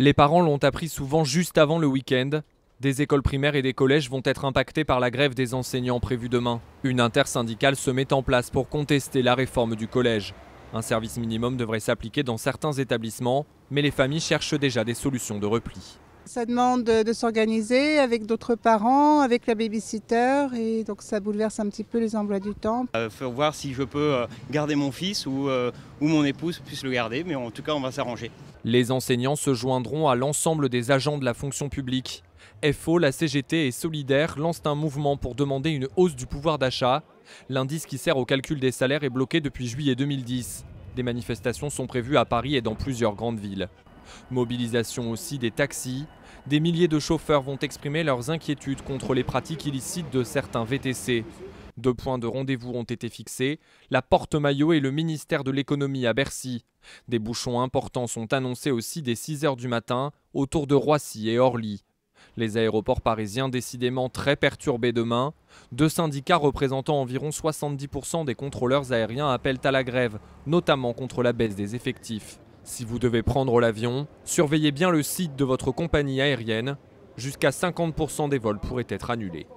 Les parents l'ont appris souvent juste avant le week-end. Des écoles primaires et des collèges vont être impactés par la grève des enseignants prévue demain. Une intersyndicale se met en place pour contester la réforme du collège. Un service minimum devrait s'appliquer dans certains établissements, mais les familles cherchent déjà des solutions de repli. Ça demande de s'organiser avec d'autres parents, avec la babysitter, et donc ça bouleverse un petit peu les emplois du temps. Faut voir si je peux garder mon fils ou mon épouse puisse le garder, mais en tout cas on va s'arranger. Les enseignants se joindront à l'ensemble des agents de la fonction publique. FO, la CGT et Solidaire lancent un mouvement pour demander une hausse du pouvoir d'achat. L'indice qui sert au calcul des salaires est bloqué depuis juillet 2010. Des manifestations sont prévues à Paris et dans plusieurs grandes villes. Mobilisation aussi des taxis. Des milliers de chauffeurs vont exprimer leurs inquiétudes contre les pratiques illicites de certains VTC. 2 points de rendez-vous ont été fixés, la Porte-Maillot et le ministère de l'économie à Bercy. Des bouchons importants sont annoncés aussi dès 6 h du matin autour de Roissy et Orly. Les aéroports parisiens décidément très perturbés demain. 2 syndicats représentant environ 70% des contrôleurs aériens appellent à la grève, notamment contre la baisse des effectifs. Si vous devez prendre l'avion, surveillez bien le site de votre compagnie aérienne. Jusqu'à 50% des vols pourraient être annulés.